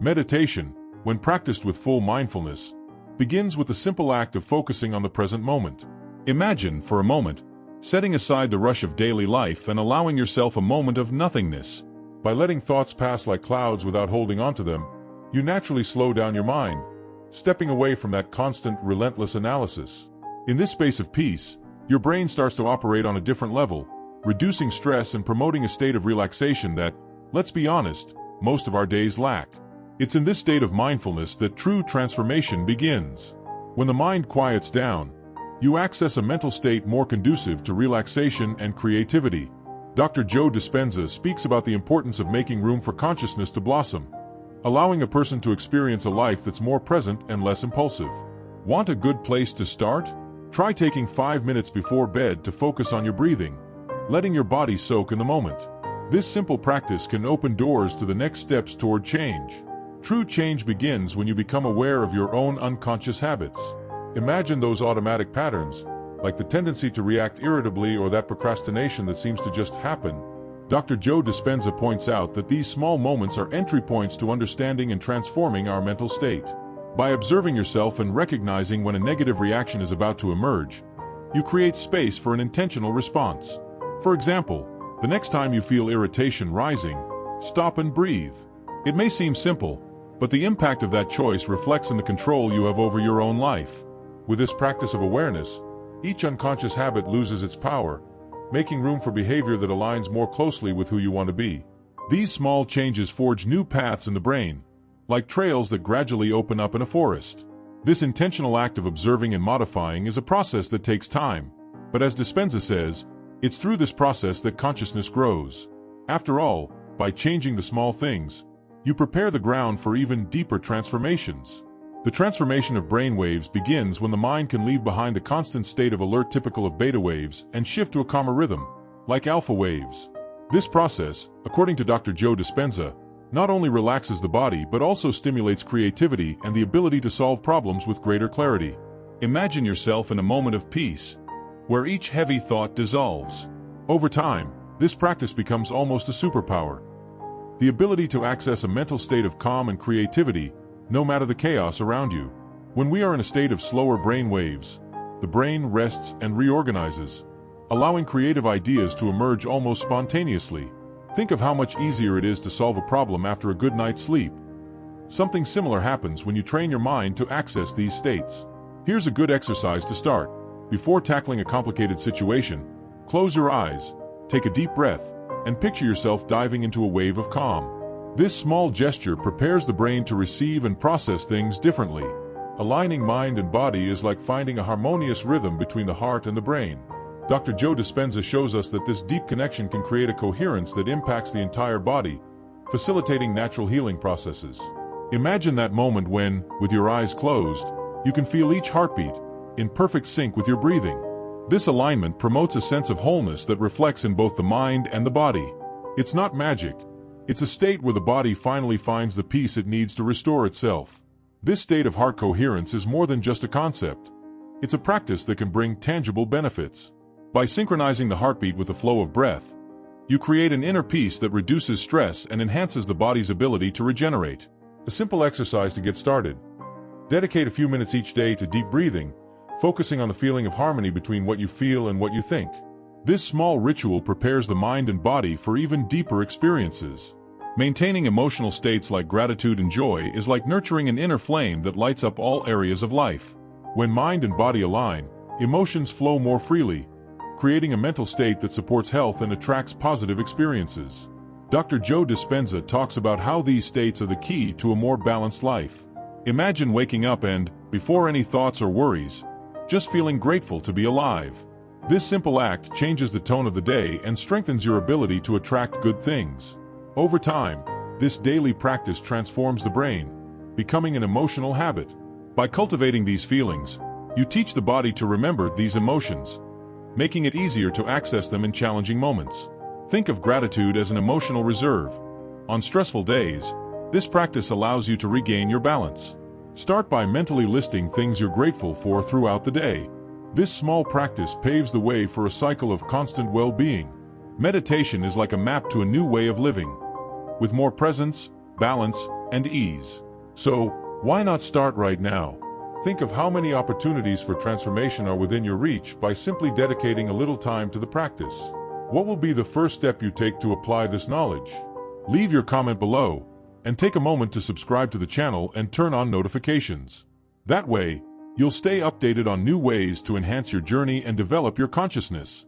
Meditation, when practiced with full mindfulness, begins with the simple act of focusing on the present moment. Imagine, for a moment, setting aside the rush of daily life and allowing yourself a moment of nothingness. By letting thoughts pass like clouds without holding on to them, you naturally slow down your mind, stepping away from that constant, relentless analysis. In this space of peace, your brain starts to operate on a different level, reducing stress and promoting a state of relaxation that, let's be honest, most of our days lack. It's in this state of mindfulness that true transformation begins. When the mind quiets down, you access a mental state more conducive to relaxation and creativity. Dr. Joe Dispenza speaks about the importance of making room for consciousness to blossom, allowing a person to experience a life that's more present and less impulsive. Want a good place to start? Try taking 5 minutes before bed to focus on your breathing, letting your body soak in the moment. This simple practice can open doors to the next steps toward change. True change begins when you become aware of your own unconscious habits. Imagine those automatic patterns, like the tendency to react irritably or that procrastination that seems to just happen. Dr. Joe Dispenza points out that these small moments are entry points to understanding and transforming our mental state. By observing yourself and recognizing when a negative reaction is about to emerge, you create space for an intentional response. For example, the next time you feel irritation rising, stop and breathe. It may seem simple, but the impact of that choice reflects in the control you have over your own life. With this practice of awareness, each unconscious habit loses its power, making room for behavior that aligns more closely with who you want to be. These small changes forge new paths in the brain, like trails that gradually open up in a forest. This intentional act of observing and modifying is a process that takes time, but as Dispenza says, it's through this process that consciousness grows. After all, by changing the small things, you prepare the ground for even deeper transformations. The transformation of brain waves begins when the mind can leave behind the constant state of alert typical of beta waves and shift to a calmer rhythm, like alpha waves. This process, according to Dr. Joe Dispenza, not only relaxes the body but also stimulates creativity and the ability to solve problems with greater clarity. Imagine yourself in a moment of peace, where each heavy thought dissolves. Over time, this practice becomes almost a superpower. The ability to access a mental state of calm and creativity, no matter the chaos around you. When we are in a state of slower brain waves, the brain rests and reorganizes, allowing creative ideas to emerge almost spontaneously. Think of how much easier it is to solve a problem after a good night's sleep. Something similar happens when you train your mind to access these states. Here's a good exercise to start. Before tackling a complicated situation, close your eyes, take a deep breath, and picture yourself diving into a wave of calm. This small gesture prepares the brain to receive and process things differently. Aligning mind and body is like finding a harmonious rhythm between the heart and the brain. Dr. Joe Dispenza shows us that this deep connection can create a coherence that impacts the entire body, facilitating natural healing processes. Imagine that moment when, with your eyes closed, you can feel each heartbeat, in perfect sync with your breathing. This alignment promotes a sense of wholeness that reflects in both the mind and the body. It's not magic. It's a state where the body finally finds the peace it needs to restore itself. This state of heart coherence is more than just a concept. It's a practice that can bring tangible benefits. By synchronizing the heartbeat with the flow of breath, you create an inner peace that reduces stress and enhances the body's ability to regenerate. A simple exercise to get started. Dedicate a few minutes each day to deep breathing, focusing on the feeling of harmony between what you feel and what you think. This small ritual prepares the mind and body for even deeper experiences. Maintaining emotional states like gratitude and joy is like nurturing an inner flame that lights up all areas of life. When mind and body align, emotions flow more freely, creating a mental state that supports health and attracts positive experiences. Dr. Joe Dispenza talks about how these states are the key to a more balanced life. Imagine waking up and, before any thoughts or worries, just feeling grateful to be alive. This simple act changes the tone of the day and strengthens your ability to attract good things. Over time, this daily practice transforms the brain, becoming an emotional habit. By cultivating these feelings, you teach the body to remember these emotions, making it easier to access them in challenging moments. Think of gratitude as an emotional reserve. On stressful days, this practice allows you to regain your balance. Start by mentally listing things you're grateful for throughout the day. This small practice paves the way for a cycle of constant well-being. Meditation is like a map to a new way of living. With more presence, balance, and ease. So, why not start right now? Think of how many opportunities for transformation are within your reach by simply dedicating a little time to the practice. What will be the first step you take to apply this knowledge? Leave your comment below, and take a moment to subscribe to the channel and turn on notifications. That way, you'll stay updated on new ways to enhance your journey and develop your consciousness.